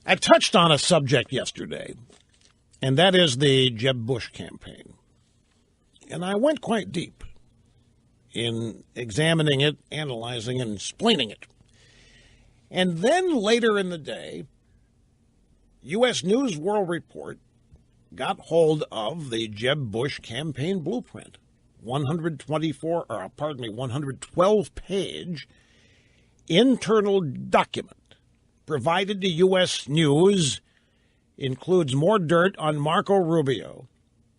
I touched on a subject yesterday, and that is the Jeb Bush campaign. And I went quite deep in examining it, analyzing, and explaining it. And then later in the day, U.S. News World Report got hold of the Jeb Bush campaign blueprint, 112-page internal document provided to U.S. News, includes more dirt on Marco Rubio,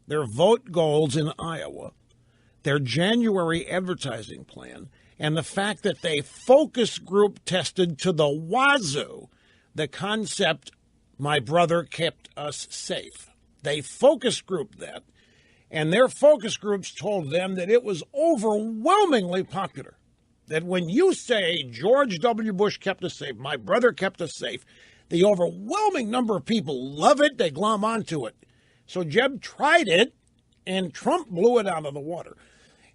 their vote goals in Iowa, their January advertising plan, and the fact that they focus group tested to the wazoo the concept, "my brother kept us safe." They focus grouped that, and their focus groups told them that it was overwhelmingly popular. That when you say George W. Bush kept us safe, my brother kept us safe, the overwhelming number of people love it, they glom onto it. So Jeb tried it, and Trump blew it out of the water.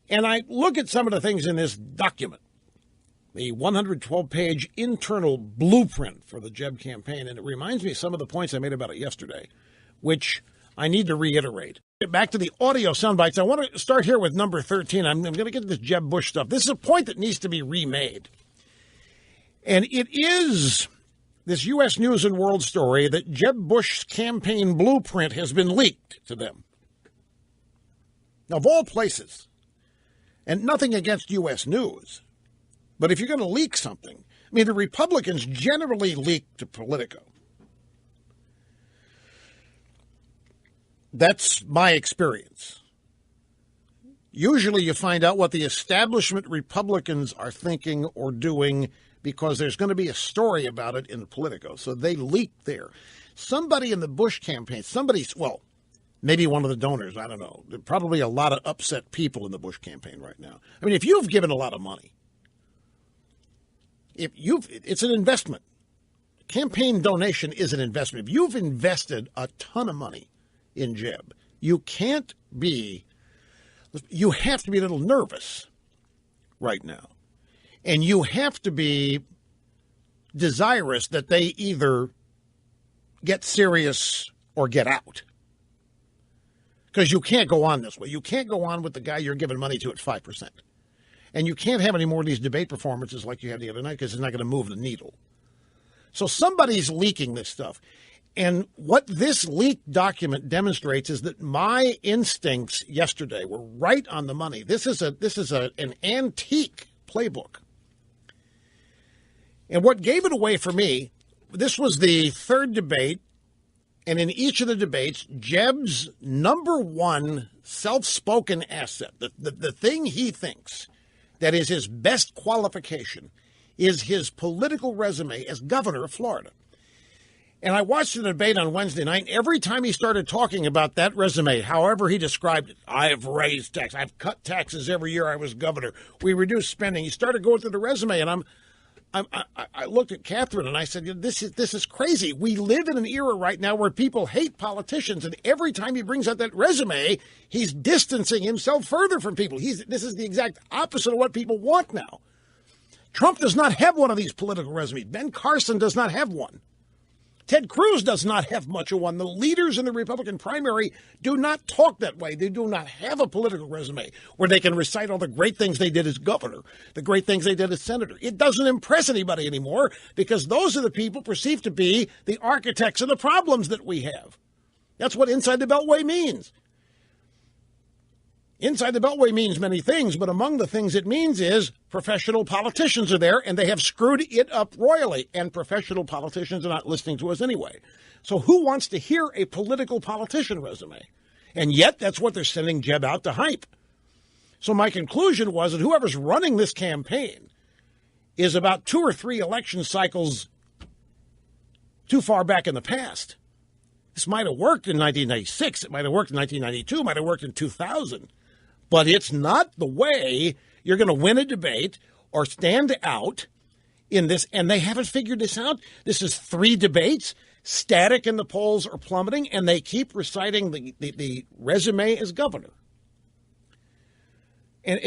And I look at some of the things in this document, the 112-page internal blueprint for the Jeb campaign, and it reminds me of some of the points I made about it yesterday, which I need to reiterate. Back to the audio sound bites. I want to start here with number 13. I'm going to get to this Jeb Bush stuff. This is a point that needs to be remade. And it is this U.S. News and World story that Jeb Bush's campaign blueprint has been leaked to them. Now, of all places, and nothing against U.S. News, but if you're going to leak something, I mean, the Republicans generally leak to Politico. That's my experience. Usually you find out what the establishment Republicans are thinking or doing because there's going to be a story about it in the Politico. So they leak there. Somebody in the Bush campaign, maybe one of the donors, I don't know. There are probably a lot of upset people in the Bush campaign right now. I mean, if you've given a lot of money, it's an investment. Campaign donation is an investment. If you've invested a ton of money in Jeb, you have to be a little nervous right now. And you have to be desirous that they either get serious or get out. Because you can't go on this way. You can't go on with the guy you're giving money to at 5%. And you can't have any more of these debate performances like you had the other night because it's not going to move the needle. So somebody's leaking this stuff. And what this leaked document demonstrates is that my instincts yesterday were right on the money. This is an antique playbook. And what gave it away for me, this was the third debate, and in each of the debates, Jeb's number one self-spoken asset, the thing he thinks that is his best qualification, is his political resume as governor of Florida. And I watched the debate on Wednesday night, and every time he started talking about that resume, however he described it, I've raised taxes, I've cut taxes every year I was governor, we reduced spending. He started going through the resume, and I looked at Catherine and I said, this is crazy. We live in an era right now where people hate politicians, and every time he brings out that resume, he's distancing himself further from people. This is the exact opposite of what people want now. Trump does not have one of these political resumes. Ben Carson does not have one. Ted Cruz does not have much of one. The leaders in the Republican primary do not talk that way. They do not have a political resume where they can recite all the great things they did as governor, the great things they did as senator. It doesn't impress anybody anymore because those are the people perceived to be the architects of the problems that we have. That's what Inside the Beltway means. Inside the Beltway means many things, but among the things it means is professional politicians are there, and they have screwed it up royally, and professional politicians are not listening to us anyway. So who wants to hear a political politician resume? And yet that's what they're sending Jeb out to hype. So my conclusion was that whoever's running this campaign is about 2 or 3 election cycles too far back in the past. This might have worked in 1996. It might have worked in 1992. It might have worked in 2000. But it's not the way you're going to win a debate or stand out in this. And they haven't figured this out. This is 3 debates, static in the polls or plummeting, and they keep reciting the resume as governor. And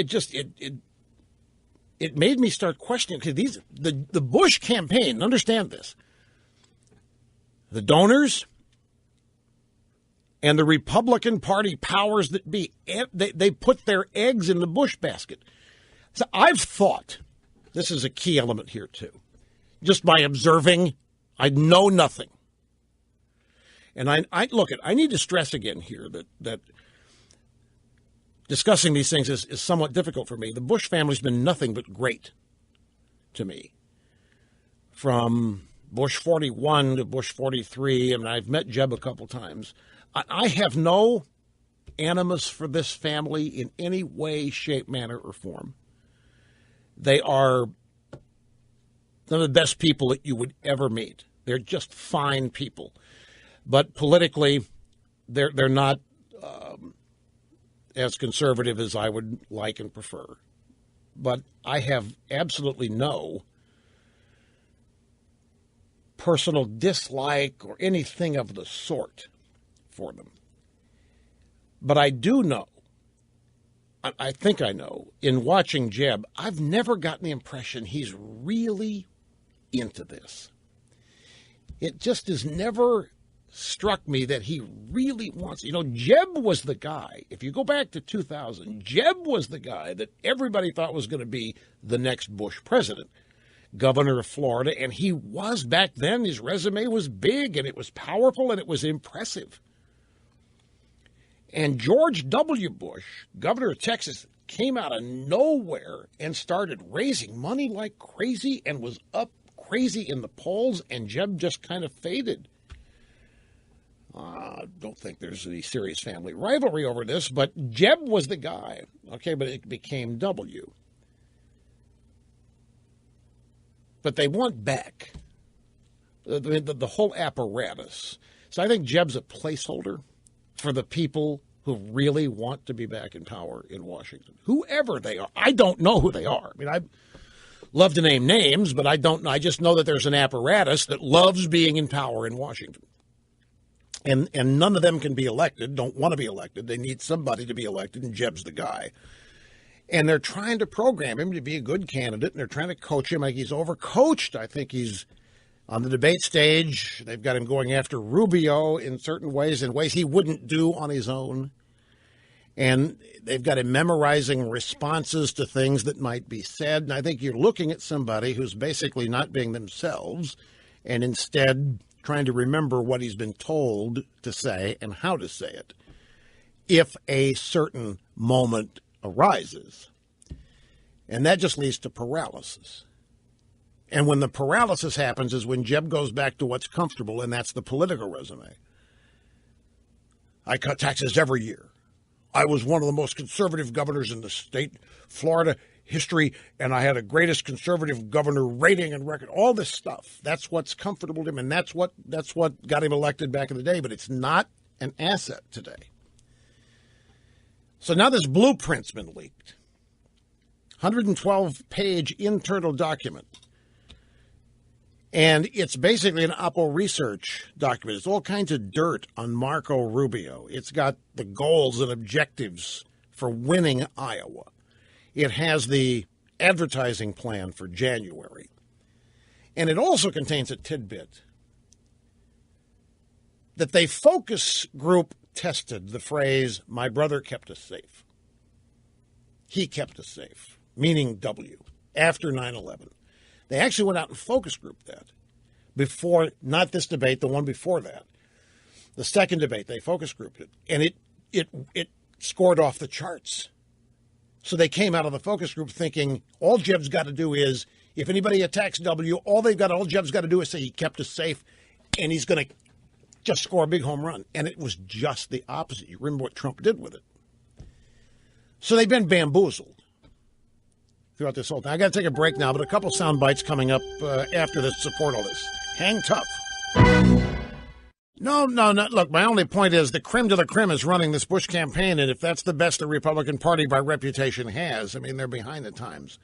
it made me start questioning, because the Bush campaign, understand this, the donors, and the Republican Party powers that be. They put their eggs in the Bush basket. So I've thought, this is a key element here too, just by observing, I know nothing. And I need to stress again here that discussing these things is somewhat difficult for me. The Bush family's been nothing but great to me. From Bush 41 to Bush 43, and I've met Jeb a couple times. I have no animus for this family in any way, shape, manner, or form. They are some of the best people that you would ever meet. They're just fine people. But politically, they're not as conservative as I would like and prefer. But I have absolutely no personal dislike or anything of the sort for them. But I do know, I think I know, in watching Jeb, I've never gotten the impression he's really into this. It just has never struck me that he really wants, Jeb was the guy, if you go back to 2000, Jeb was the guy that everybody thought was going to be the next Bush president, governor of Florida, and he was back then. His resume was big, and it was powerful, and it was impressive. And George W. Bush, governor of Texas, came out of nowhere and started raising money like crazy and was up crazy in the polls, and Jeb just kind of faded. I don't think there's any serious family rivalry over this, but Jeb was the guy. Okay, but it became W. But they want back the whole apparatus. So I think Jeb's a placeholder for the people who really want to be back in power in Washington, whoever they are. I don't know who they are. I mean, I'd love to name names, but I don't know. I just know that there's an apparatus that loves being in power in Washington. And none of them can be elected, don't want to be elected. They need somebody to be elected, and Jeb's the guy. And they're trying to program him to be a good candidate, and they're trying to coach him like he's overcoached. I think he's on the debate stage. They've got him going after Rubio in certain ways, in ways he wouldn't do on his own. And they've got him memorizing responses to things that might be said. And I think you're looking at somebody who's basically not being themselves and instead trying to remember what he's been told to say and how to say it if a certain moment arises. And that just leads to paralysis. And when the paralysis happens is when Jeb goes back to what's comfortable, and that's the political resume. I cut taxes every year. I was one of the most conservative governors in the state, Florida history, and I had the greatest conservative governor rating and record, all this stuff. That's what's comfortable to him, and that's what got him elected back in the day, but it's not an asset today. So now this blueprint's been leaked. 112-page internal document. And it's basically an Oppo research document. It's all kinds of dirt on Marco Rubio. It's got the goals and objectives for winning Iowa. It has the advertising plan for January. And it also contains a tidbit that they focus group tested the phrase, "My brother kept us safe." He kept us safe, meaning W, after 9/11. They actually went out and focus grouped that before, not this debate, the one before that. The second debate, they focus grouped it, and it scored off the charts. So they came out of the focus group thinking all Jeb's got to do is, if anybody attacks W, all Jeb's got to do is say he kept us safe, and he's going to just score a big home run. And it was just the opposite. You remember what Trump did with it. So they've been bamboozled throughout this whole thing. I got to take a break now, but a couple sound bites coming up after this. Support all this. Hang tough. No. Look, my only point is the creme de la creme is running this Bush campaign, and if that's the best the Republican Party by reputation has, I mean, they're behind the times.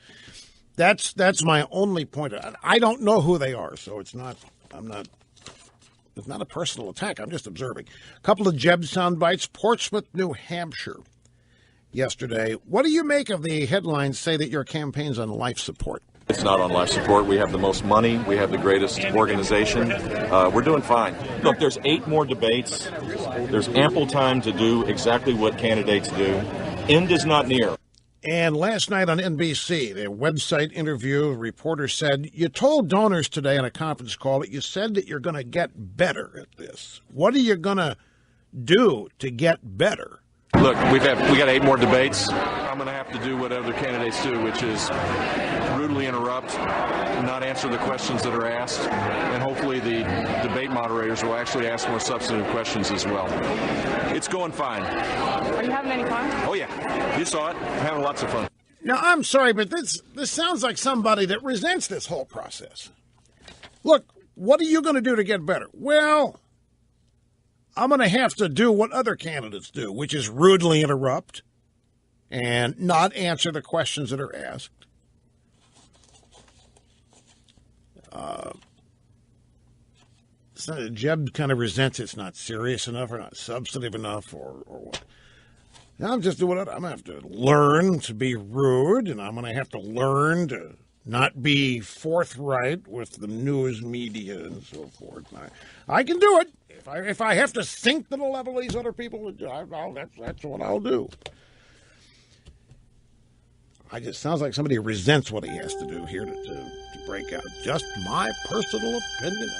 That's my only point. I don't know who they are, so it's not a personal attack. I'm just observing. A couple of Jeb sound bites. Portsmouth, New Hampshire, yesterday. What do you make of the headlines say that your campaign's on life support? It's not on life support. We have the most money. We have the greatest organization. We're doing fine. Look, there's 8 more debates. There's ample time to do exactly what candidates do. End is not near. And last night on NBC, their website interview, a reporter said, you told donors today on a conference call that you said that you're going to get better at this. What are you going to do to get better? Look, we got 8 more debates. I'm going to have to do what other candidates do, which is brutally interrupt, not answer the questions that are asked, and hopefully the debate moderators will actually ask more substantive questions as well. It's going fine. Are you having any fun? Oh, yeah. You saw it. I'm having lots of fun. Now, I'm sorry, but this sounds like somebody that resents this whole process. Look, what are you going to do to get better? Well, I'm going to have to do what other candidates do, which is rudely interrupt and not answer the questions that are asked. Jeb kind of resents it's not serious enough or not substantive enough or what. Now I'm just doing it. I'm going to have to learn to be rude, and I'm going to have to learn to not be forthright with the news media and so forth. I can do it. If I have to sink to the level these other people, that's what I'll do. It just sounds like somebody resents what he has to do here to break out. Just my personal opinion.